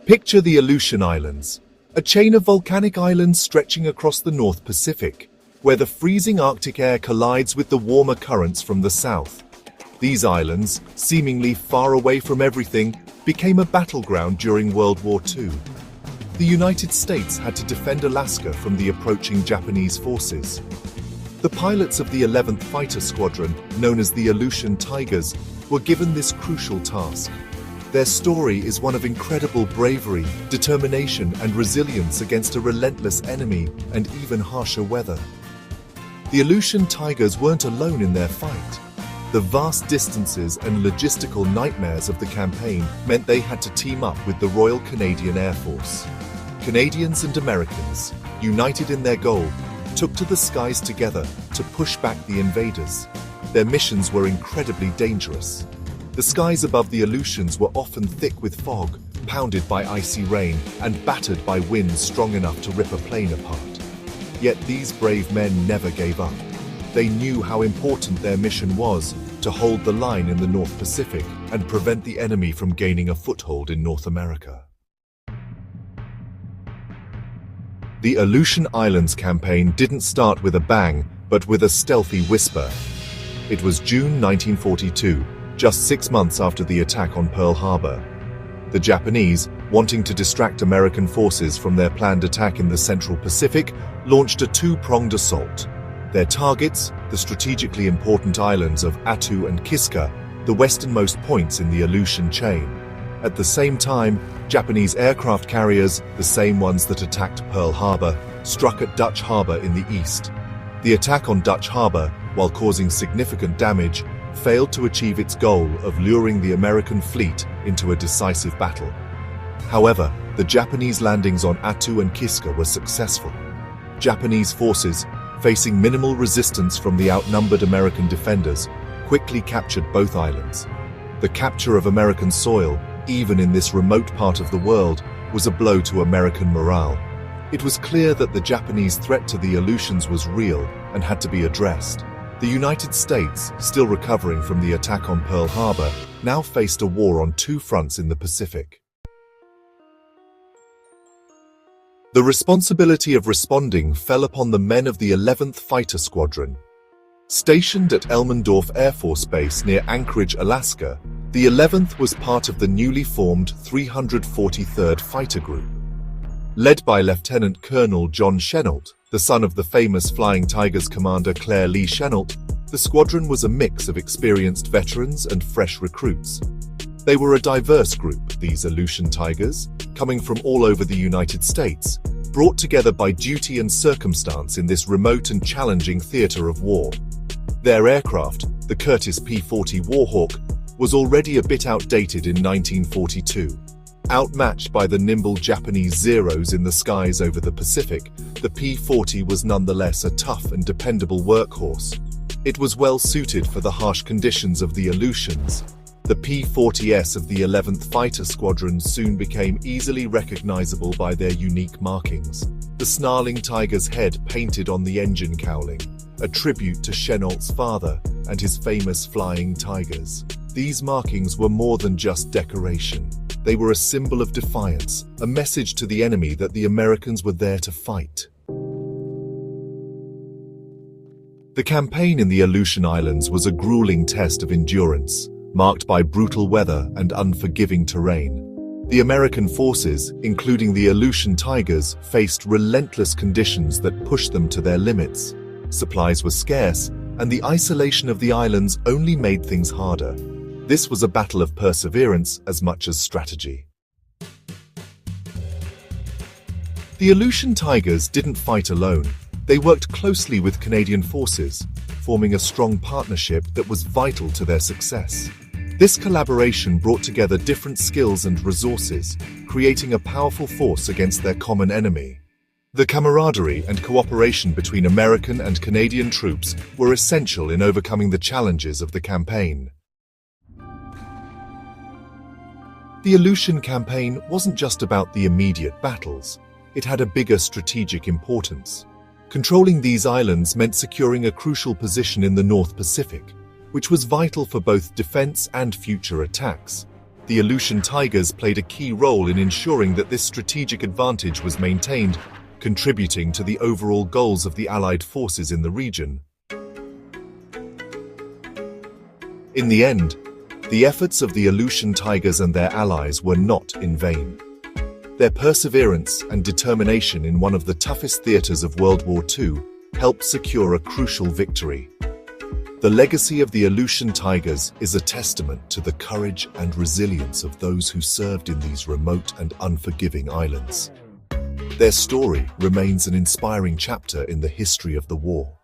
Picture the Aleutian Islands, a chain of volcanic islands stretching across the North Pacific, where the freezing Arctic air collides with the warmer currents from the south. These islands, seemingly far away from everything, became a battleground during World War II. The United States had to defend Alaska from the approaching Japanese forces. The pilots of the 11th Fighter Squadron, known as the Aleutian Tigers, were given this crucial task. Their story is one of incredible bravery, determination, and resilience against a relentless enemy and even harsher weather. The Aleutian Tigers weren't alone in their fight. The vast distances and logistical nightmares of the campaign meant they had to team up with the Royal Canadian Air Force. Canadians and Americans, united in their goal, took to the skies together to push back the invaders. Their missions were incredibly dangerous. The skies above the Aleutians were often thick with fog, pounded by icy rain, and battered by winds strong enough to rip a plane apart. Yet these brave men never gave up. They knew how important their mission was: to hold the line in the North Pacific and prevent the enemy from gaining a foothold in North America. The Aleutian Islands campaign didn't start with a bang, but with a stealthy whisper. It was June 1942. Just 6 months after the attack on Pearl Harbor. The Japanese, wanting to distract American forces from their planned attack in the Central Pacific, launched a two-pronged assault. Their targets, the strategically important islands of Attu and Kiska, the westernmost points in the Aleutian chain. At the same time, Japanese aircraft carriers, the same ones that attacked Pearl Harbor, struck at Dutch Harbor in the east. The attack on Dutch Harbor, while causing significant damage, failed to achieve its goal of luring the American fleet into a decisive battle. However, the Japanese landings on Attu and Kiska were successful. Japanese forces, facing minimal resistance from the outnumbered American defenders, quickly captured both islands. The capture of American soil, even in this remote part of the world, was a blow to American morale. It was clear that the Japanese threat to the Aleutians was real and had to be addressed. The United States, still recovering from the attack on Pearl Harbor, now faced a war on two fronts in the Pacific. The responsibility of responding fell upon the men of the 11th Fighter Squadron. Stationed at Elmendorf Air Force Base near Anchorage, Alaska, the 11th was part of the newly formed 343rd Fighter Group. Led by Lieutenant Colonel John Chennault, the son of the famous Flying Tigers commander Claire Lee Chennault, the squadron was a mix of experienced veterans and fresh recruits. They were a diverse group, these Aleutian Tigers, coming from all over the United States, brought together by duty and circumstance in this remote and challenging theater of war. Their aircraft, the Curtiss P-40 Warhawk, was already a bit outdated in 1942. Outmatched by the nimble Japanese Zeros in the skies over the Pacific, the P-40 was nonetheless a tough and dependable workhorse. It was well suited for the harsh conditions of the Aleutians. The P-40S of the 11th Fighter Squadron soon became easily recognizable by their unique markings. The snarling tiger's head painted on the engine cowling, a tribute to Chennault's father and his famous Flying Tigers. These markings were more than just decoration. They were a symbol of defiance, a message to the enemy that the Americans were there to fight. The campaign in the Aleutian Islands was a grueling test of endurance, marked by brutal weather and unforgiving terrain. The American forces, including the Aleutian Tigers, faced relentless conditions that pushed them to their limits. Supplies were scarce, and the isolation of the islands only made things harder. This was a battle of perseverance as much as strategy. The Aleutian Tigers didn't fight alone. They worked closely with Canadian forces, forming a strong partnership that was vital to their success. This collaboration brought together different skills and resources, creating a powerful force against their common enemy. The camaraderie and cooperation between American and Canadian troops were essential in overcoming the challenges of the campaign. The Aleutian campaign wasn't just about the immediate battles. It had a bigger strategic importance. Controlling these islands meant securing a crucial position in the North Pacific, which was vital for both defense and future attacks. The Aleutian Tigers played a key role in ensuring that this strategic advantage was maintained, contributing to the overall goals of the Allied forces in the region. In the end, the efforts of the Aleutian Tigers and their allies were not in vain. Their perseverance and determination in one of the toughest theaters of World War II helped secure a crucial victory. The legacy of the Aleutian Tigers is a testament to the courage and resilience of those who served in these remote and unforgiving islands. Their story remains an inspiring chapter in the history of the war.